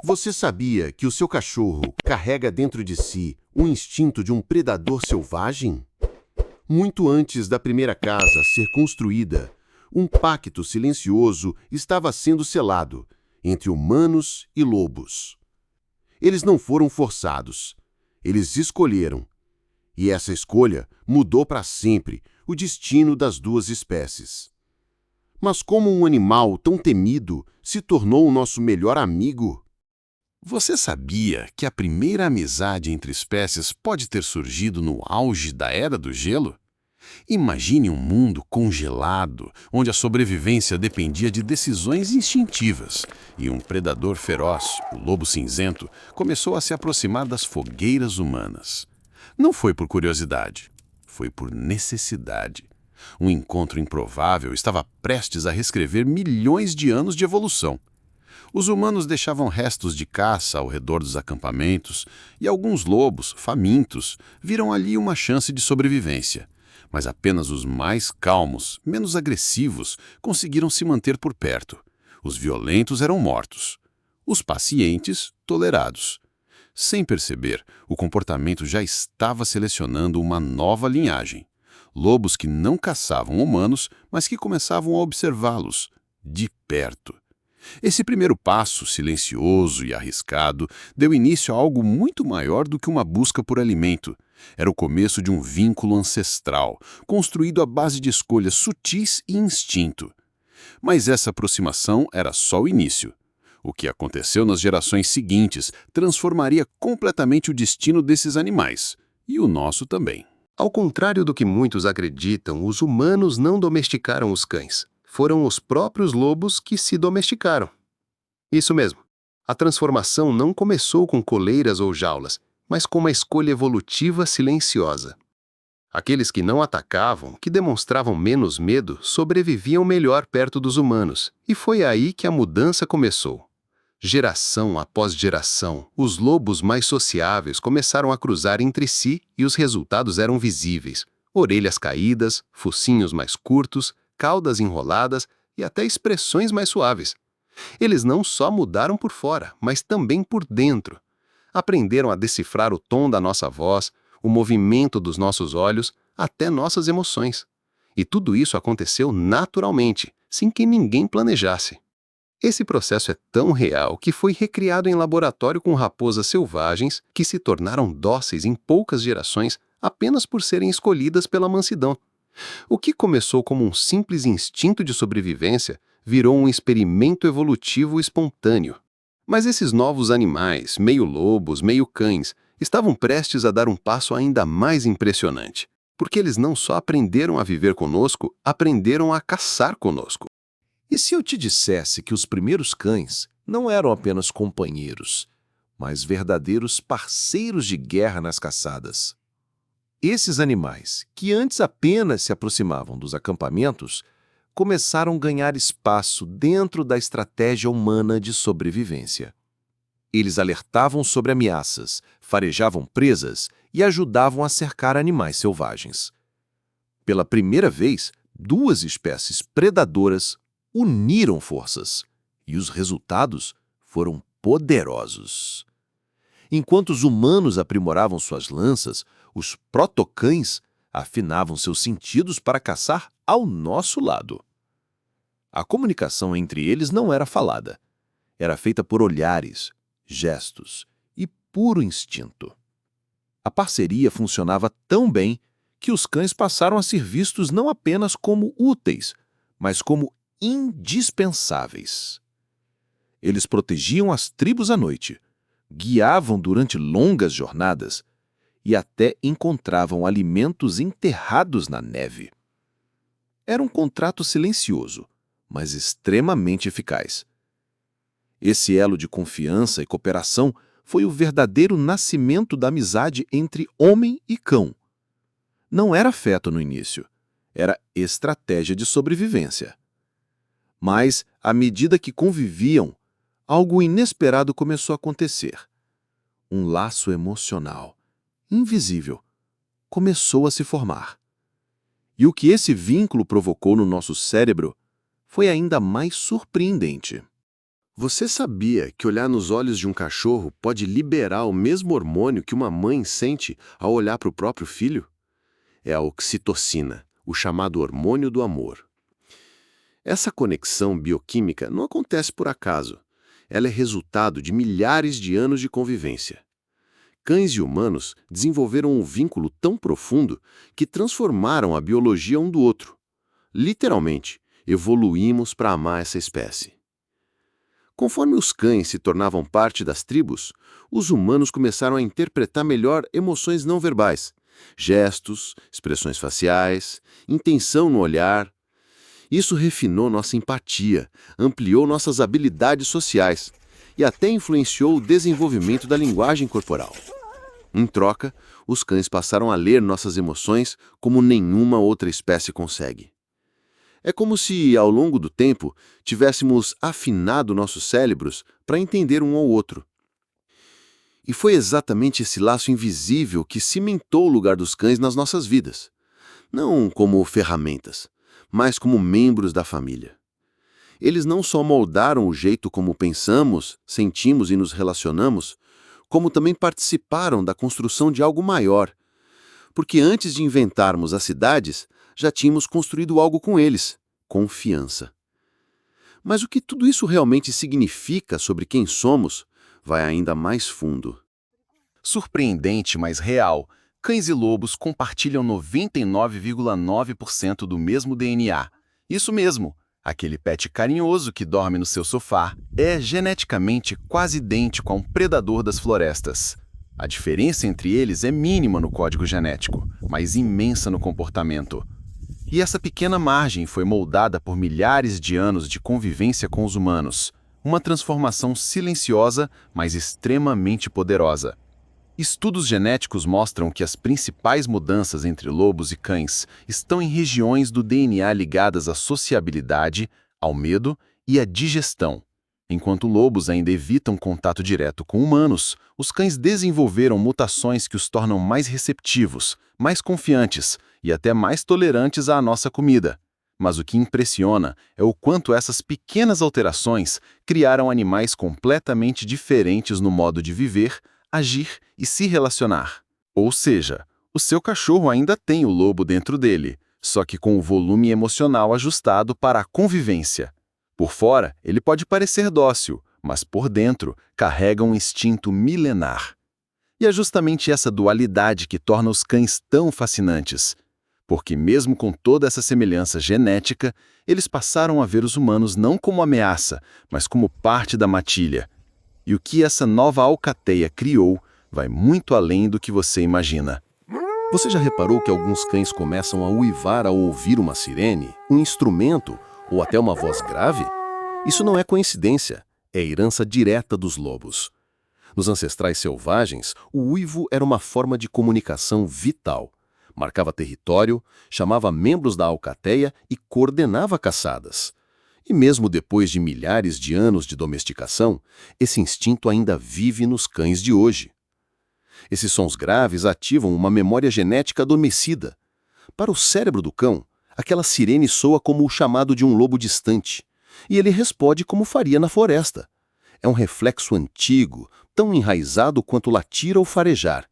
Você sabia que o seu cachorro carrega dentro de si o instinto de um predador selvagem? Muito antes da primeira casa ser construída, um pacto silencioso estava sendo selado entre humanos e lobos. Eles não foram forçados, eles escolheram. E essa escolha mudou para sempre o destino das duas espécies. Mas como um animal tão temido se tornou o nosso melhor amigo? Você sabia que a primeira amizade entre espécies pode ter surgido no auge da Era do Gelo? Imagine um mundo congelado, onde a sobrevivência dependia de decisões instintivas, e um predador feroz, o lobo cinzento, começou a se aproximar das fogueiras humanas. Não foi por curiosidade, foi por necessidade. Um encontro improvável estava prestes a reescrever milhões de anos de evolução. Os humanos deixavam restos de caça ao redor dos acampamentos e alguns lobos, famintos, viram ali uma chance de sobrevivência. Mas apenas os mais calmos, menos agressivos, conseguiram se manter por perto. Os violentos eram mortos. Os pacientes, tolerados. Sem perceber, o comportamento já estava selecionando uma nova linhagem. Lobos que não caçavam humanos, mas que começavam a observá-los, de perto. Esse primeiro passo, silencioso e arriscado, deu início a algo muito maior do que uma busca por alimento. Era o começo de um vínculo ancestral, construído à base de escolhas sutis e instinto. Mas essa aproximação era só o início. O que aconteceu nas gerações seguintes transformaria completamente o destino desses animais, e o nosso também. Ao contrário do que muitos acreditam, os humanos não domesticaram os cães. Foram os próprios lobos que se domesticaram. Isso mesmo. A transformação não começou com coleiras ou jaulas, mas com uma escolha evolutiva silenciosa. Aqueles que não atacavam, que demonstravam menos medo, sobreviviam melhor perto dos humanos, e foi aí que a mudança começou. Geração após geração, os lobos mais sociáveis começaram a cruzar entre si e os resultados eram visíveis. Orelhas caídas, focinhos mais curtos, caudas enroladas e até expressões mais suaves. Eles não só mudaram por fora, mas também por dentro. Aprenderam a decifrar o tom da nossa voz, o movimento dos nossos olhos, até nossas emoções. E tudo isso aconteceu naturalmente, sem que ninguém planejasse. Esse processo é tão real que foi recriado em laboratório com raposas selvagens que se tornaram dóceis em poucas gerações apenas por serem escolhidas pela mansidão. O que começou como um simples instinto de sobrevivência virou um experimento evolutivo espontâneo. Mas esses novos animais, meio lobos, meio cães, estavam prestes a dar um passo ainda mais impressionante, porque eles não só aprenderam a viver conosco, aprenderam a caçar conosco. E se eu te dissesse que os primeiros cães não eram apenas companheiros, mas verdadeiros parceiros de guerra nas caçadas? Esses animais, que antes apenas se aproximavam dos acampamentos, começaram a ganhar espaço dentro da estratégia humana de sobrevivência. Eles alertavam sobre ameaças, farejavam presas e ajudavam a cercar animais selvagens. Pela primeira vez, duas espécies predadoras uniram forças, e os resultados foram poderosos. Enquanto os humanos aprimoravam suas lanças, os protocães afinavam seus sentidos para caçar ao nosso lado. A comunicação entre eles não era falada. Era feita por olhares, gestos e puro instinto. A parceria funcionava tão bem que os cães passaram a ser vistos não apenas como úteis, mas como indispensáveis. Eles protegiam as tribos à noite, guiavam durante longas jornadas e até encontravam alimentos enterrados na neve. Era um contrato silencioso, mas extremamente eficaz. Esse elo de confiança e cooperação foi o verdadeiro nascimento da amizade entre homem e cão. Não era afeto no início, era estratégia de sobrevivência. Mas, à medida que conviviam, algo inesperado começou a acontecer. Um laço emocional, invisível, começou a se formar. E o que esse vínculo provocou no nosso cérebro foi ainda mais surpreendente. Você sabia que olhar nos olhos de um cachorro pode liberar o mesmo hormônio que uma mãe sente ao olhar para o próprio filho? É a oxitocina, o chamado hormônio do amor. Essa conexão bioquímica não acontece por acaso. Ela é resultado de milhares de anos de convivência. Cães e humanos desenvolveram um vínculo tão profundo que transformaram a biologia um do outro. Literalmente, evoluímos para amar essa espécie. Conforme os cães se tornavam parte das tribos, os humanos começaram a interpretar melhor emoções não verbais, gestos, expressões faciais, intenção no olhar. Isso refinou nossa empatia, ampliou nossas habilidades sociais e até influenciou o desenvolvimento da linguagem corporal. Em troca, os cães passaram a ler nossas emoções como nenhuma outra espécie consegue. É como se, ao longo do tempo, tivéssemos afinado nossos cérebros para entender um ao outro. E foi exatamente esse laço invisível que cimentou o lugar dos cães nas nossas vidas. Não como ferramentas, mas como membros da família. Eles não só moldaram o jeito como pensamos, sentimos e nos relacionamos, como também participaram da construção de algo maior. Porque antes de inventarmos as cidades, já tínhamos construído algo com eles: confiança. Mas o que tudo isso realmente significa sobre quem somos vai ainda mais fundo. Surpreendente, mas real, cães e lobos compartilham 99,9% do mesmo DNA. Isso mesmo, aquele pet carinhoso que dorme no seu sofá é geneticamente quase idêntico a um predador das florestas. A diferença entre eles é mínima no código genético, mas imensa no comportamento. E essa pequena margem foi moldada por milhares de anos de convivência com os humanos, uma transformação silenciosa, mas extremamente poderosa. Estudos genéticos mostram que as principais mudanças entre lobos e cães estão em regiões do DNA ligadas à sociabilidade, ao medo e à digestão. Enquanto lobos ainda evitam contato direto com humanos, os cães desenvolveram mutações que os tornam mais receptivos, mais confiantes e até mais tolerantes à nossa comida. Mas o que impressiona é o quanto essas pequenas alterações criaram animais completamente diferentes no modo de viver, agir e se relacionar. Ou seja, o seu cachorro ainda tem o lobo dentro dele, só que com o volume emocional ajustado para a convivência. Por fora, ele pode parecer dócil, mas por dentro carrega um instinto milenar. E é justamente essa dualidade que torna os cães tão fascinantes. Porque mesmo com toda essa semelhança genética, eles passaram a ver os humanos não como ameaça, mas como parte da matilha. E o que essa nova alcateia criou vai muito além do que você imagina. Você já reparou que alguns cães começam a uivar ao ouvir uma sirene, um instrumento ou até uma voz grave? Isso não é coincidência, é herança direta dos lobos. Nos ancestrais selvagens, o uivo era uma forma de comunicação vital. Marcava território, chamava membros da alcateia e coordenava caçadas. E mesmo depois de milhares de anos de domesticação, esse instinto ainda vive nos cães de hoje. Esses sons graves ativam uma memória genética adormecida. Para o cérebro do cão, aquela sirene soa como o chamado de um lobo distante, e ele responde como faria na floresta. É um reflexo antigo, tão enraizado quanto latir ou farejar.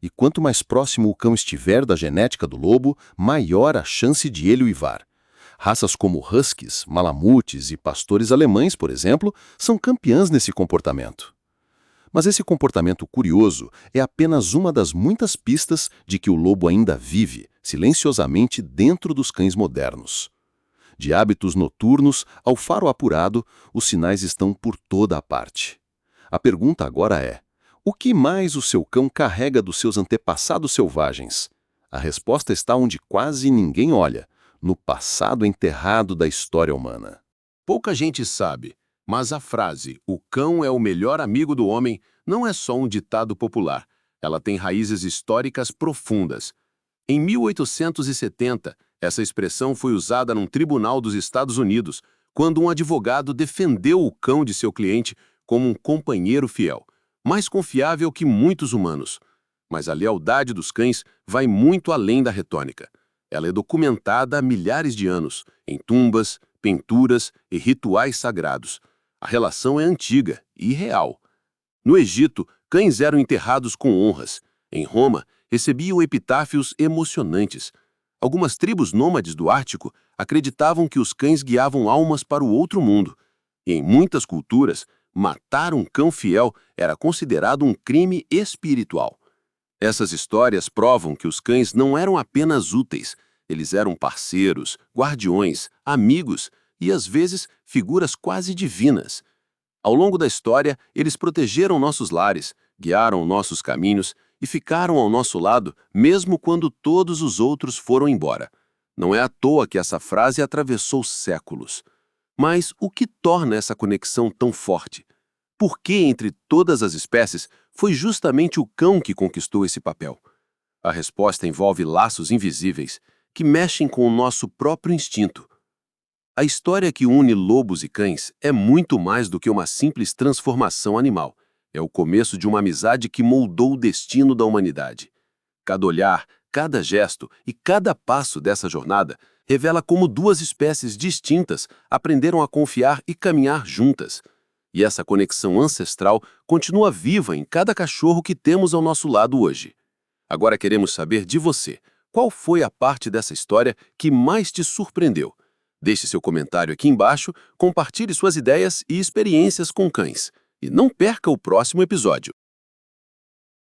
E quanto mais próximo o cão estiver da genética do lobo, maior a chance de ele uivar. Raças como huskies, malamutes e pastores alemães, por exemplo, são campeãs nesse comportamento. Mas esse comportamento curioso é apenas uma das muitas pistas de que o lobo ainda vive, silenciosamente, dentro dos cães modernos. De hábitos noturnos ao faro apurado, os sinais estão por toda a parte. A pergunta agora é: o que mais o seu cão carrega dos seus antepassados selvagens? A resposta está onde quase ninguém olha: no passado enterrado da história humana. Pouca gente sabe, mas a frase "o cão é o melhor amigo do homem" não é só um ditado popular. Ela tem raízes históricas profundas. Em 1870, essa expressão foi usada num tribunal dos Estados Unidos, quando um advogado defendeu o cão de seu cliente como um companheiro fiel, mais confiável que muitos humanos. Mas a lealdade dos cães vai muito além da retôrica. Ela é documentada há milhares de anos, em tumbas, pinturas e rituais sagrados. A relação é antiga e real. No Egito, cães eram enterrados com honras. Em Roma, recebiam epitáfios emocionantes. Algumas tribos nômades do Ártico acreditavam que os cães guiavam almas para o outro mundo. E em muitas culturas, matar um cão fiel era considerado um crime espiritual. Essas histórias provam que os cães não eram apenas úteis, eles eram parceiros, guardiões, amigos e, às vezes, figuras quase divinas. Ao longo da história, eles protegeram nossos lares, guiaram nossos caminhos e ficaram ao nosso lado mesmo quando todos os outros foram embora. Não é à toa que essa frase atravessou séculos. Mas o que torna essa conexão tão forte? Por que, entre todas as espécies, foi justamente o cão que conquistou esse papel? A resposta envolve laços invisíveis que mexem com o nosso próprio instinto. A história que une lobos e cães é muito mais do que uma simples transformação animal. É o começo de uma amizade que moldou o destino da humanidade. Cada olhar, cada gesto e cada passo dessa jornada revela como duas espécies distintas aprenderam a confiar e caminhar juntas. E essa conexão ancestral continua viva em cada cachorro que temos ao nosso lado hoje. Agora queremos saber de você. Qual foi a parte dessa história que mais te surpreendeu? Deixe seu comentário aqui embaixo, compartilhe suas ideias e experiências com cães. E não perca o próximo episódio.